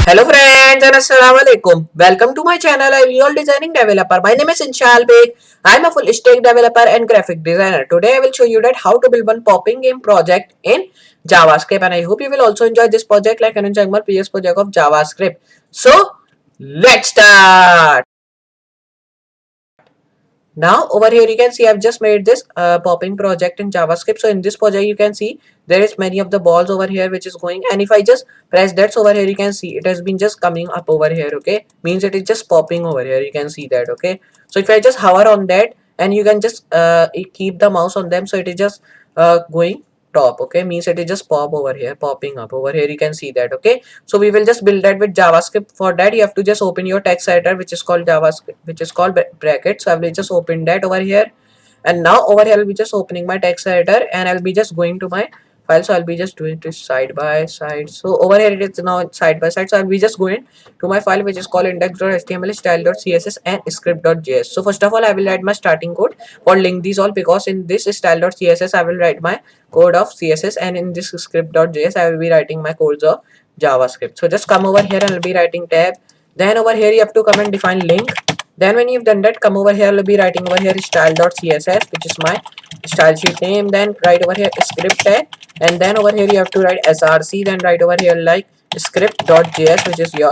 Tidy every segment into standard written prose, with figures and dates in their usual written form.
Hello friends and assalamu alaikum. Welcome to my channel. I'm your designing developer. My name is Inshal Beg. I'm a full stack developer and graphic designer. Today I will show you that how to build one popping game project in JavaScript, and I hope you will also enjoy this project like I enjoyed my previous project of JavaScript. So let's start. Now over here you can see I've just made this popping project in JavaScript. So in this project you can see there is many of the balls over here which is going, and if I just press that, so over here you can see it has been just coming up over here. Okay, means it is just popping over here, you can see that. Okay, so if I just hover on that and you can just keep the mouse on them, so it is just going top. Okay, means it is just pop over here, popping up over here, you can see that. Okay, so we will just build that with JavaScript. For that you have to just open your text editor which is called JavaScript, which is called bracket. So I will just open that over here, and now over here I'll be just opening my text editor and I'll be just going to my file. So I'll be just doing this side by side. So over here it is now side by side. So I'll be just going to my file which is called index.html, style.css and script.js. So first of all I will write my starting code for link these all, because in this style.css I will write my code of CSS, and in this script.js I will be writing my codes of JavaScript. So just come over here and I'll be writing tab. Then over here you have to come and define link. Then when you've done that, come over here, I'll be writing over here style.css, which is my style sheet name. Then write over here script tag, and then over here you have to write src. Then write over here like script.js, which is your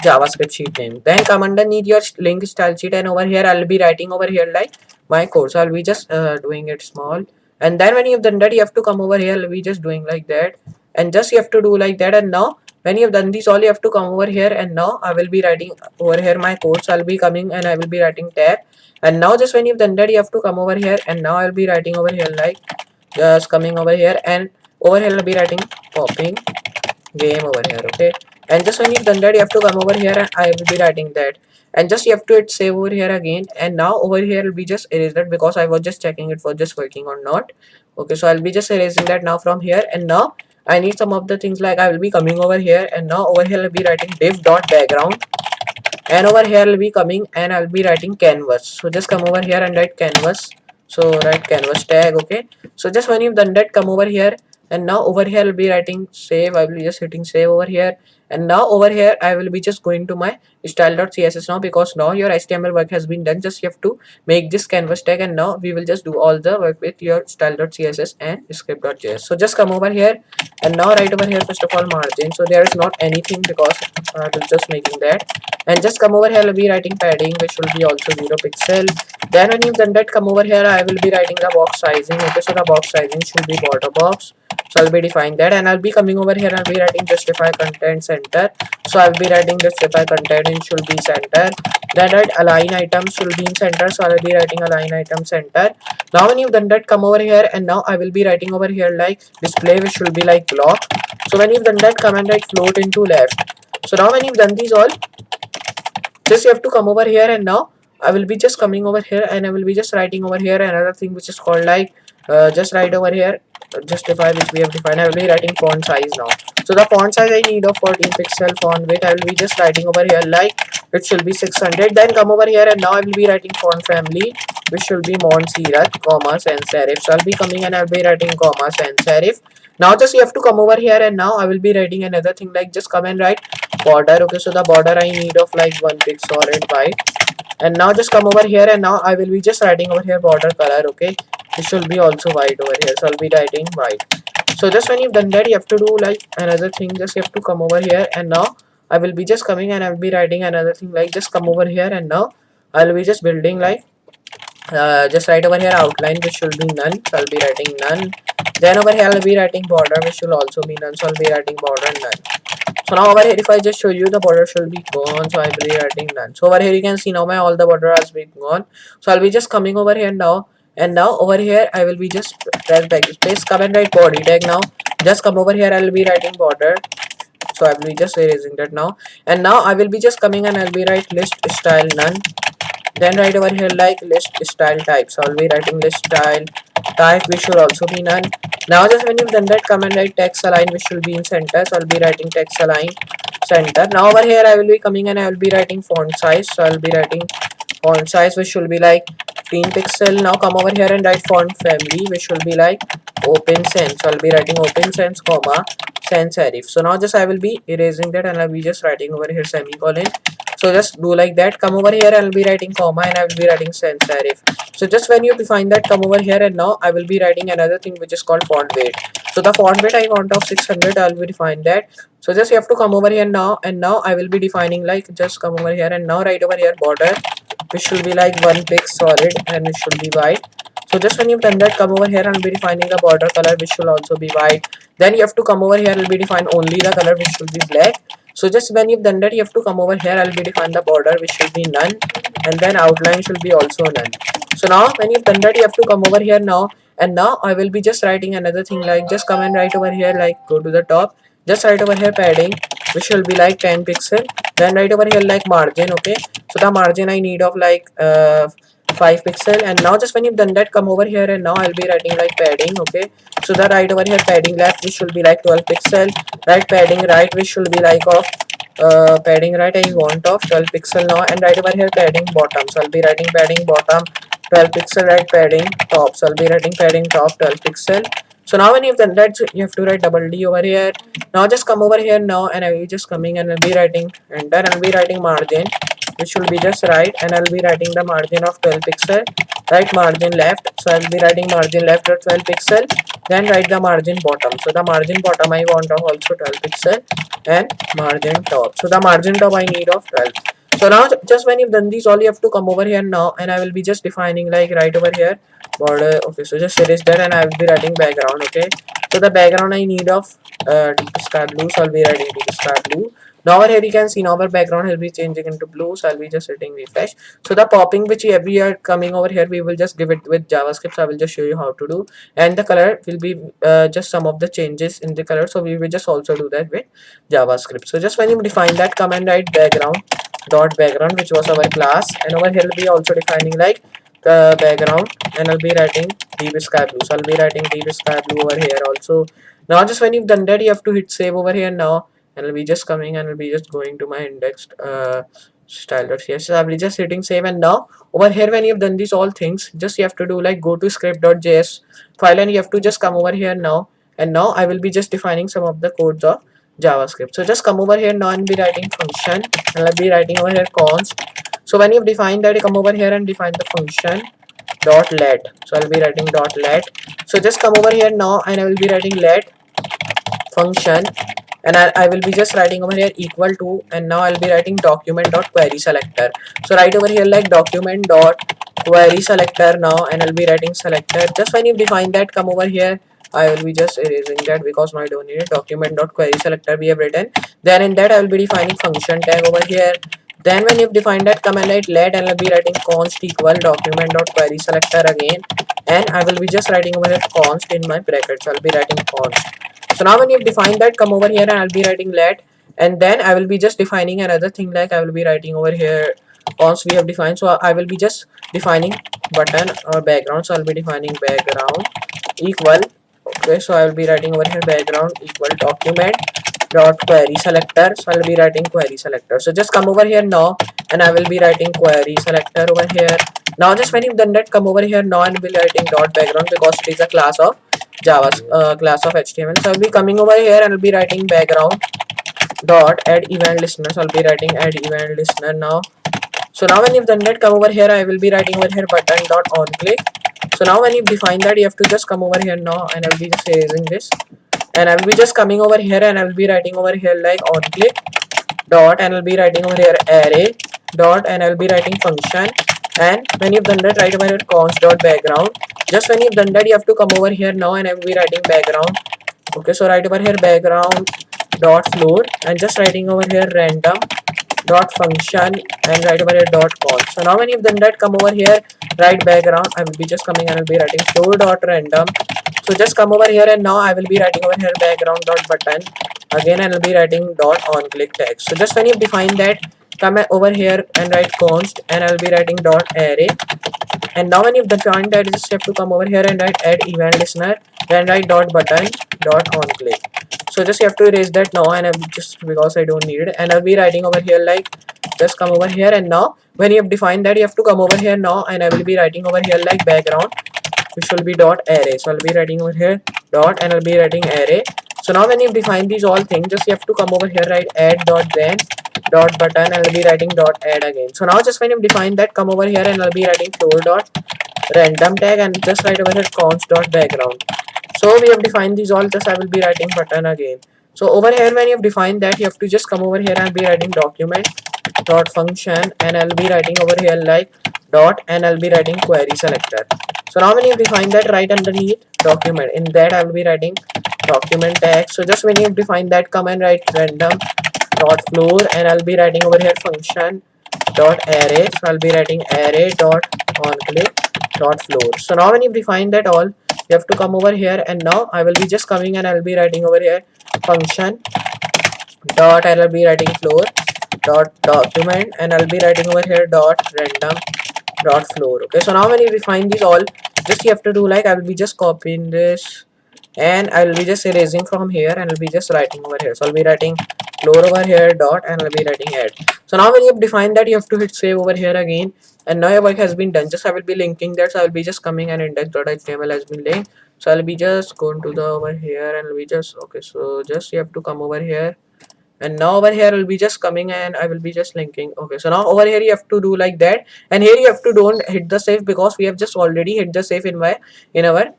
JavaScript sheet name. Then come underneath your link style sheet, and over here I'll be writing over here like my code. So I'll be just doing it small. And then when you've done that, you have to come over here. I'll be just doing like that, and just you have to do like that. And now when you have done this all, you have to come over here, and now I will be writing over here my code. So I'll be coming and I will be writing tab. And now just when you've done that, you have to come over here, and now I'll be writing over here like just coming over here, and over here I'll be writing popping game over here. Okay, and just when you've done that, you have to come over here and I will be writing that, and just you have to hit save over here again. And now over here will be just erase that, because I was just checking it for just working or not. Okay, so I'll be just erasing that now from here. And now I need some of the things, like I will be coming over here, and now over here I'll be writing div dot background, and over here I'll be coming and I'll be writing canvas. So just come over here and write canvas. So write canvas tag. Okay, so just when you've done that, come over here, and now over here I'll be writing save. I will be just hitting save over here, and now over here I will be just going to my style.css now, because now your HTML work has been done. Just you have to make this canvas tag, and now we will just do all the work with your style.css and script.js. So just come over here, and now right over here first of all margin. So there is not anything, because I was just making that. And just come over here, I'll be writing padding, which will be also 0 pixel. Then when you've done that, come over here, I will be writing the box sizing. Okay, so the box sizing should be border box. So I'll be defining that, and I'll be coming over here, I'll be writing justify content center. So I'll be writing justify content in should be center. Then write align items should be in center. So I'll be writing align item center. Now when you've done that, come over here, and now I will be writing over here like display, which should be like block. So when you've done that, come and write float into left. So now when you've done these all, just you have to come over here, and now I will be just coming over here, and I will be just writing over here another thing which is called like just write over here justify, which we have defined. I will be writing font size now. So the font size I need of 14 pixel. Font width I will be just writing over here like it should be 600. Then come over here, and now I will be writing font family, which should be Mont Serif, comma sans serif. So I'll be coming and I'll be writing comma sans serif. Now just you have to come over here, and now I will be writing another thing like just come and write border. Okay, so the border I need of like 1 pixel red white. And now just come over here, and now I will be just writing over here border color. Okay, it should be also white over here, so I'll be writing white. So just when you've done that, you have to do like another thing. Just you have to come over here, and now I will be just coming and I will be writing another thing like just come over here, and now I'll be just building like just write over here outline, which should be none. So I'll be writing none. Then over here I'll be writing border, which should also be none. So I'll be writing border none. So now over here, if I just show you, the border should be gone. So I'll be writing none. So over here you can see now my all the border has been gone. So I'll be just coming over here now, and now over here I will be just press backspace, come and write body tag now. Just come over here, I'll be writing border. So I will be just erasing that now, and now I will be just coming and I'll be write list style none. Then right over here like list style type. So I'll be writing list style type, which should also be none. Now just when you've done that, come and write text align, which should be in center. So I'll be writing text align center. Now over here I will be coming and I will be writing font size. So I'll be writing font size, which should be like 15 pixel. Now come over here and write font family, which should be like Open Sans. So I'll be writing Open Sans, comma, sans serif. So now just I will be erasing that and I'll be just writing over here semicolon. So just do like that. Come over here, I'll be writing comma and I will be writing sans serif. So just when you define that, come over here and now I will be writing another thing which is called font weight. So the font weight I want of 600, I'll be define that. So just you have to come over here now and now I will be defining like just come over here and now right over here border, which should be like 1 pix solid and it should be white. So just when you've done that, come over here and be defining the border color, which should also be white. Then you have to come over here and be define only the color, which should be black. So just when you've done that, you have to come over here, I'll be define the border, which should be none, and then outline should be also none. So now when you've done that, you have to come over here now, and now I will be just writing another thing like just come and write over here, like go to the top, just write over here padding, which will be like 10 pixel, then right over here like margin. Okay, so the margin I need of like 5 pixel, and now just when you've done that, come over here and now I'll be writing like padding. Okay, so the right over here padding left, which should be like 12 pixel, right padding right, which should be like of padding right I want of 12 pixel now, and right over here padding bottom, so I'll be writing padding bottom 12 pixel, right padding top, so I'll be writing padding top 12 pixel. So now when you've done that, you have to write double D over here. Now just come over here now and I will just coming and I'll be writing enter and I'll be writing margin, which will be just right, and I'll be writing the margin of 12 pixel, right margin left, so I'll be writing margin left of 12 pixel, then write the margin bottom, so the margin bottom I want of also 12 pixel, and margin top, so the margin top I need of 12. So now just when you've done these, all you have to come over here now and I will be just defining like right over here border. Okay, so just erase that and I will be writing background. Okay, so the background I need of deep sky blue, so I'll be writing deep sky blue. Now over here you can see now our background will be changing into blue, so I'll be just hitting refresh. So the popping which we are coming over here, we will just give it with JavaScript, so I will just show you how to do, and the color will be just some of the changes in the color, so we will just also do that with JavaScript. So just when you define that, come and write background dot background, which was our class, and over here we'll be also defining like the background, and I'll be writing deep sky blue, so I'll be writing deep sky blue over here also. Now just when you've done that, you have to hit save over here now, and I'll be just coming and I'll be just going to my indexed style.cs, so I'll be just hitting save, and now over here when you've done these all things, just you have to do like go to script.js file and you have to just come over here now, and now I will be just defining some of the codes of JavaScript. So just come over here now and be writing function, and I'll be writing over here const. So when you've defined that, you come over here and define the function dot let, so I'll be writing dot let. So just come over here now and I will be writing let function, and I will be just writing over here equal to, and now I'll be writing document dot query selector. So right over here like document dot query selector now, and I'll be writing selector. Just when you define that, come over here, I will be just erasing that because now I don't need it. Document dot query selector we have written. Then in that I will be defining function tag over here. Then when you've defined that, come and write let, and I'll be writing const equal document dot query selector again, and I will be just writing over here const in my brackets, so I'll be writing const. So now when you've defined that, come over here and I'll be writing let, and then I will be just defining another thing like I will be writing over here const we have defined, so I will be just defining button or background, so I'll be defining background equal. Okay, so I will be writing over here background equal document dot query selector, so I'll be writing query selector. So just come over here now and I will be writing query selector over here. Now just when you've done that, come over here now and will be writing dot background because it is a class of Java, class of HTML. So I'll be coming over here and I'll be writing background dot add event listener, so I'll be writing add event listener now. So now when you've done that, come over here, I will be writing over here button dot on click. So now when you define that, you have to just come over here now and I'll be just erasing this, and I will be just coming over here and I will be writing over here like on click dot, and I'll be writing over here array dot, and I'll be writing function. And when you've done that, right over here const dot background. Just when you've done that, you have to come over here now and I will be writing background. Okay, so right over here background dot floor, and just writing over here random dot function, and right over here dot const. So now when you've done that, come over here, write background. I will be just coming and I'll be writing floor dot random. So just come over here and now I will be writing over here background dot button again, and I'll be writing dot on click text. So just when you define that, come over here and write const, and I'll be writing dot array. And now when you've defined that, you just have to come over here and write add event listener, then write dot button dot on click. So just you have to erase that now, and I'm just because I don't need it, and I'll be writing over here like just come over here, and now when you have defined that, you have to come over here now, and I will be writing over here like background, which will be dot array. So I'll be writing over here dot, and I'll be writing array. So now when you define these all things, just you have to come over here, write add dot then dot button, and I'll be writing dot add again. So now just when you define that, come over here and I'll be writing floor dot random tag, and just write over here const dot background. So we have defined these all, just I will be writing button again. So over here when you have defined that, you have to just come over here and be writing document dot function, and I'll be writing over here like dot, and I'll be writing query selector. So now when you define that, right underneath document, in that I will be writing document tag. So just when you define that, come and write random dot floor, and I'll be writing over here function dot array. So I'll be writing array dot on click dot floor. So now when you define that all, you have to come over here, and now I will be just coming and I'll be writing over here function dot, and I'll be writing floor dot document, and I'll be writing over here dot random dot floor. Okay, so now when you define these all, just you have to do like, I will be just copying this, and I will be just erasing from here, and I'll be just writing over here. So I'll be writing floor over here dot, and I'll be writing add. So now when you have defined that, you have to hit save over here again, and now your work has been done. Just I will be linking that. So I will be just coming, and index.html has been linked. So I'll be just going to the over here, and we just, okay, so just you have to come over here, and now over here I'll be just coming and I will be just linking. Okay, so now over here you have to do like that, and here you have to don't hit the save, because we have just already hit the save in our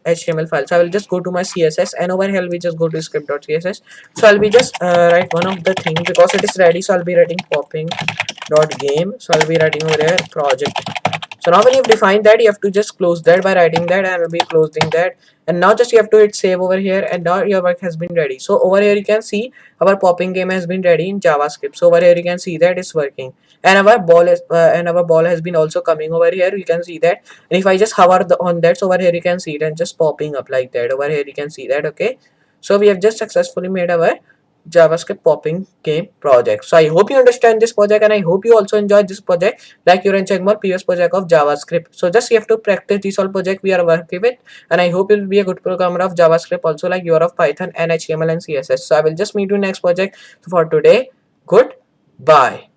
HTML file. So I will just go to my CSS, and over here we just go to script.css. So I'll be just write one of the thing, because it is ready. So I'll be writing popping.game. So I'll be writing over here project. So now when you've defined that, you have to just close that by writing that, and I'll be closing that, and now just you have to hit save over here, and now your work has been ready. So over here you can see our popping game has been ready in JavaScript. So over here you can see that it's working, and our ball has been also coming over here. You can see that, and if I just hover on that, so over here you can see it and just popping up like that. Over here you can see that. Okay, so we have just successfully made our JavaScript popping game project. So I hope you understand this project, and I hope you also enjoyed this project like you're enjoying more previous project of JavaScript. So just you have to practice this all project we are working with, and I hope you'll be a good programmer of JavaScript also like you are of Python and HTML and CSS. So I will just meet you next project. So for today, goodbye.